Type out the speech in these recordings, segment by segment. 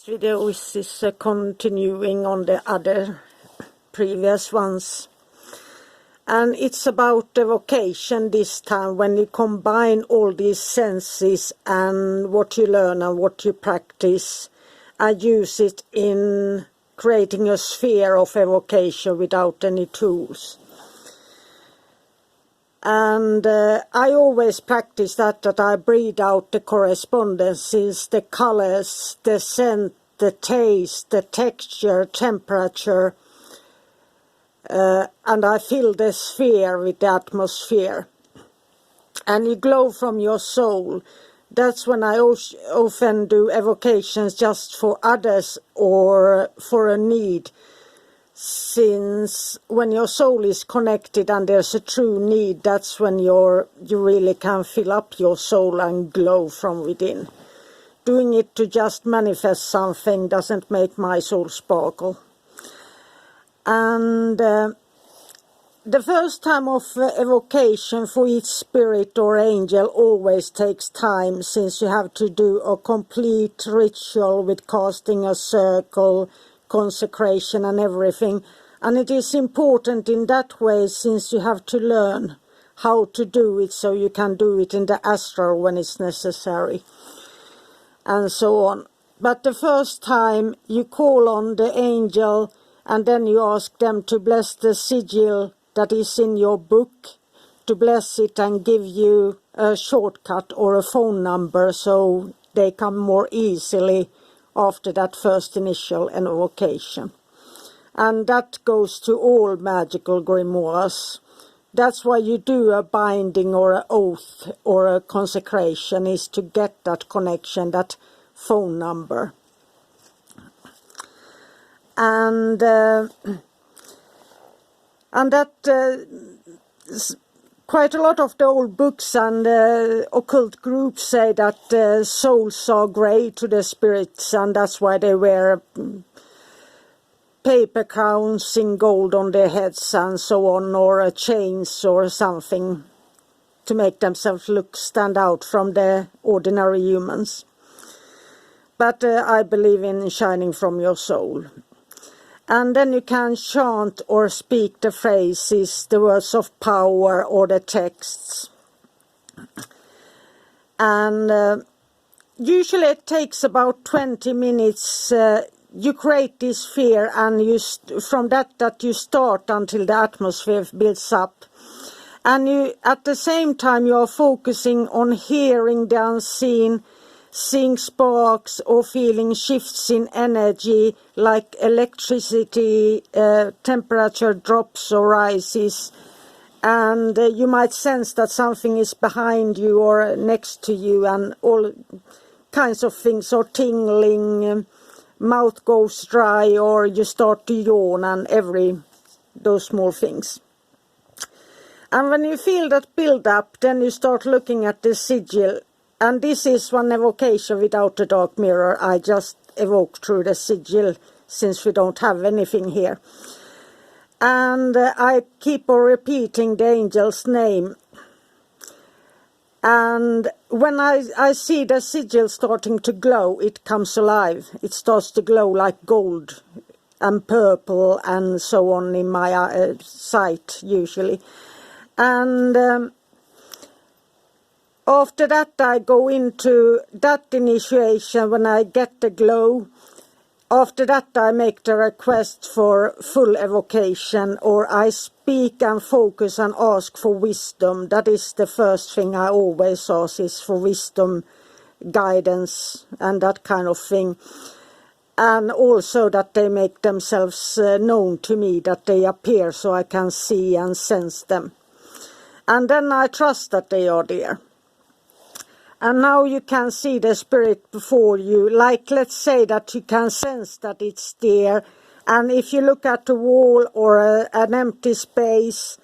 video is continuing on the other previous ones, and it's about evocation this time, when you combine all these senses and what you learn and what you practice and use it in creating a sphere of evocation without any tools. And I always practice that I breathe out the correspondences, the colors, the scent, the taste, the texture, temperature, and I fill the sphere with the atmosphere. And you glow from your soul. That's when I often do evocations just for others or for a need. Since when your soul is connected and there's a true need, that's when you really can fill up your soul and glow from within. Doing it to just manifest something doesn't make my soul sparkle. And the first time of evocation for each spirit or angel always takes time, since you have to do a complete ritual with casting a circle, consecration and everything, and it is important in that way, since you have to learn how to do it so you can do it in the astral when it's necessary, and so on. But the first time you call on the angel and then you ask them to bless the sigil that is in your book, to bless it and give you a shortcut or a phone number so they come more easily after that first initial evocation. And that goes to all magical grimoires. That's why you do a binding or an oath or a consecration, is to get that connection, that phone number. And that quite a lot of the old books and occult groups say that souls are grey to the spirits, and that's why they wear paper crowns in gold on their heads and so on, or chains or something to make themselves stand out from the ordinary humans. But I believe in shining from your soul. And then you can chant or speak the phrases, the words of power or the texts. And usually it takes about 20 minutes. You create this sphere, and from that you start until the atmosphere builds up. And you, at the same time, you are focusing on hearing the unseen, seeing sparks or feeling shifts in energy like electricity, temperature drops or rises, and you might sense that something is behind you or next to you, and all kinds of things, or tingling, mouth goes dry, or you start to yawn, and those small things. And when you feel that build up, then you start looking at the sigil. And this is one evocation without a dark mirror. I just evoke through the sigil, since we don't have anything here. And I keep on repeating the angel's name. And when I see the sigil starting to glow, it comes alive. It starts to glow like gold and purple and so on in my sight usually. And after that, I go into that initiation when I get the glow. After that, I make the request for full evocation, or I speak and focus and ask for wisdom. That is the first thing I always ask, is for wisdom, guidance, and that kind of thing. And also that they make themselves known to me, that they appear so I can see and sense them. And then I trust that they are there. And now you can see the spirit before you, like let's say that you can sense that it's there. And if you look at the wall or an empty space,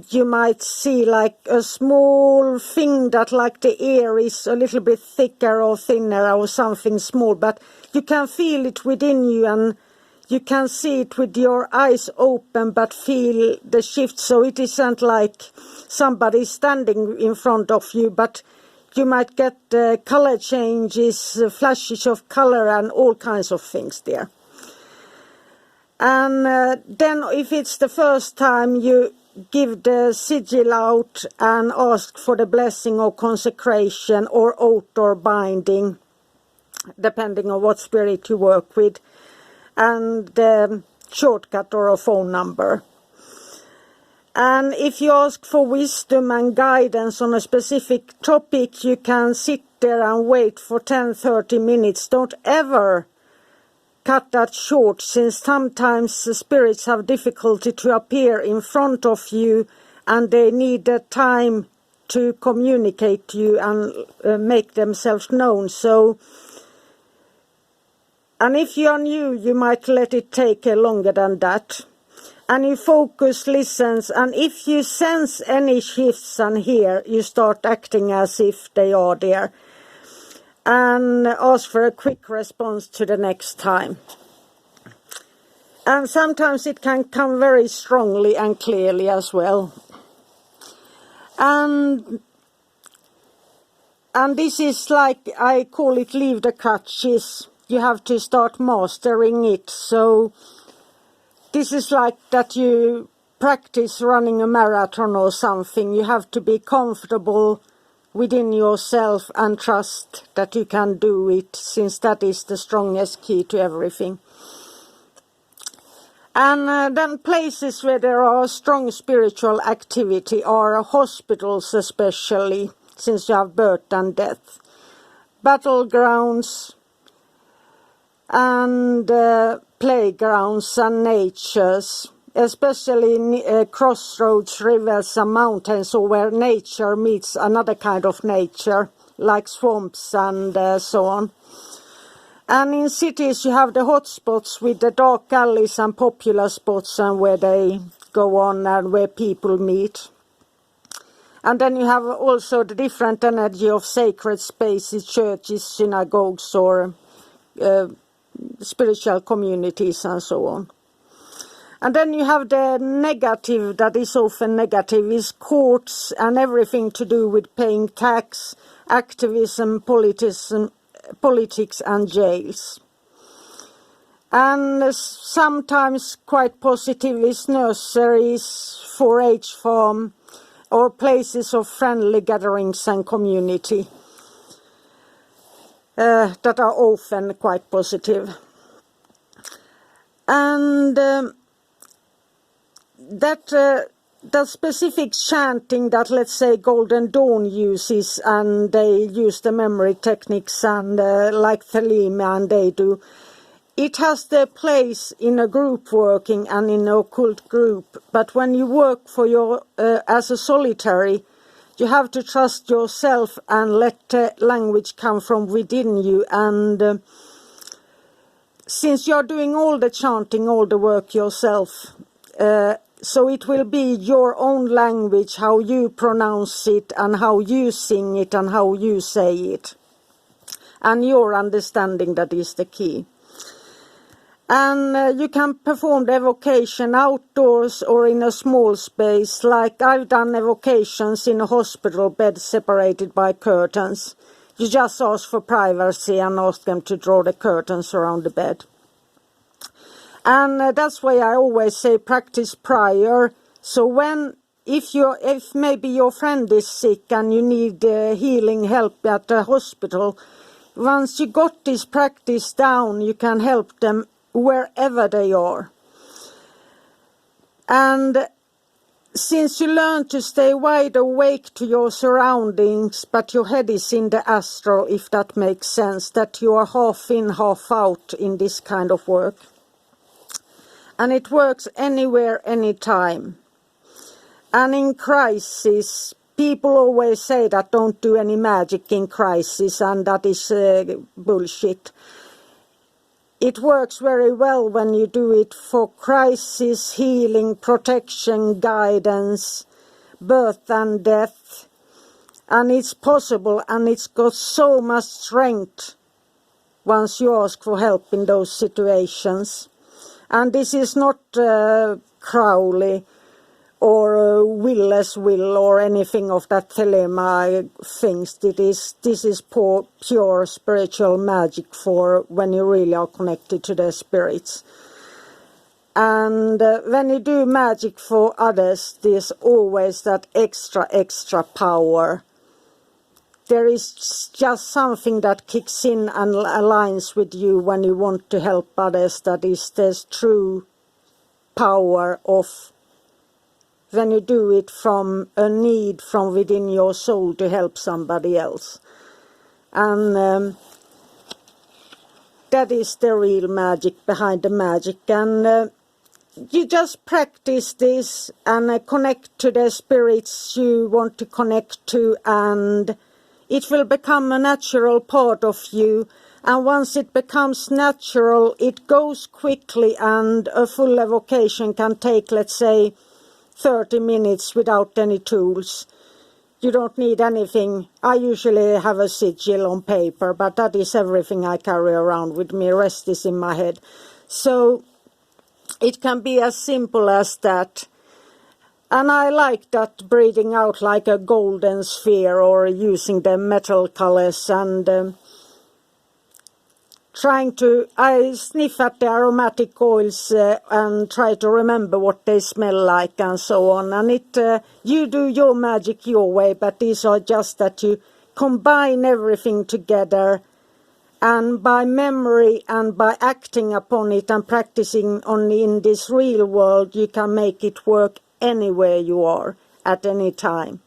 you might see like a small thing that, like the ear is a little bit thicker or thinner or something small, but you can feel it within you, and you can see it with your eyes open, but feel the shift. So it isn't like somebody standing in front of you, but you might get color changes, flashes of color and all kinds of things there. And then if it's the first time, you give the sigil out and ask for the blessing or consecration or oath or binding, depending on what spirit you work with, and the shortcut or a phone number. And if you ask for wisdom and guidance on a specific topic, you can sit there and wait for 10-30 minutes. Don't ever cut that short, since sometimes the spirits have difficulty to appear in front of you and they need the time to communicate to you and make themselves known. So, and if you are new, you might let it take longer than that. And you focus, listens, and if you sense any shifts and hear, you start acting as if they are there. And ask for a quick response to the next time. And sometimes it can come very strongly and clearly as well. And this is like, I call it leave the crutches. You have to start mastering it. So this is like that you practice running a marathon or something. You have to be comfortable within yourself and trust that you can do it, since that is the strongest key to everything. And then places where there are strong spiritual activity are hospitals, especially, since you have birth and death. Battlegrounds and playgrounds and natures, especially crossroads, rivers and mountains, or where nature meets another kind of nature, like swamps and so on. And in cities you have the hot spots with the dark alleys and popular spots and where they go on and where people meet. And then you have also the different energy of sacred spaces, churches, synagogues, or spiritual communities and so on. And then you have the negative, that is often negative, is courts and everything to do with paying tax, activism, politics and jails. And sometimes quite positive is nurseries, 4-H farm, or places of friendly gatherings and community that are often quite positive. And that specific chanting that, let's say, Golden Dawn uses, and they use the memory techniques and like Thelema and they do, it has their place in a group working and in an occult group. But when you work for your as a solitary, you have to trust yourself and let the language come from within you. And since you're doing all the chanting, all the work yourself, so it will be your own language, how you pronounce it and how you sing it and how you say it. And your understanding, that is the key. And you can perform the evocation outdoors or in a small space, like I've done evocations in a hospital bed separated by curtains. You just ask for privacy and ask them to draw the curtains around the bed. And that's why I always say practice prior. So if maybe your friend is sick and you need healing help at the hospital, once you got this practice down, you can help them wherever they are. And since you learn to stay wide awake to your surroundings, but your head is in the astral, if that makes sense, that you are half in, half out in this kind of work. And it works anywhere, anytime. And in crisis, people always say that don't do any magic in crisis, and that is bullshit. It works very well when you do it for crisis, healing, protection, guidance, birth and death. And it's possible, and it's got so much strength once you ask for help in those situations. And this is not Crowley or will-less will or anything of that thelema things. This is pure spiritual magic for when you really are connected to the spirits. And when you do magic for others, there's always that extra power. There is just something that kicks in and aligns with you when you want to help others. That is, there's true power of when you do it from a need from within your soul to help somebody else. And that is the real magic behind the magic. And you just practice this and connect to the spirits you want to connect to, and it will become a natural part of you. And once it becomes natural, it goes quickly, and a full evocation can take, let's say, 30 minutes without any tools. You don't need anything. I usually have a sigil on paper, but that is everything I carry around with me. The rest is in my head. So it can be as simple as that. And I like that, breathing out like a golden sphere, or using the metal colors, and I sniff at the aromatic oils and try to remember what they smell like and so on. And you do your magic your way, but these are just that you combine everything together. And by memory and by acting upon it and practicing in this real world, you can make it work anywhere you are, at any time.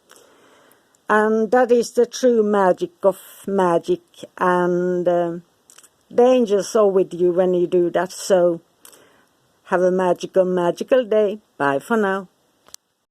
And that is the true magic of magic. And the angels are with you when you do that. So have a magical day. Bye for now.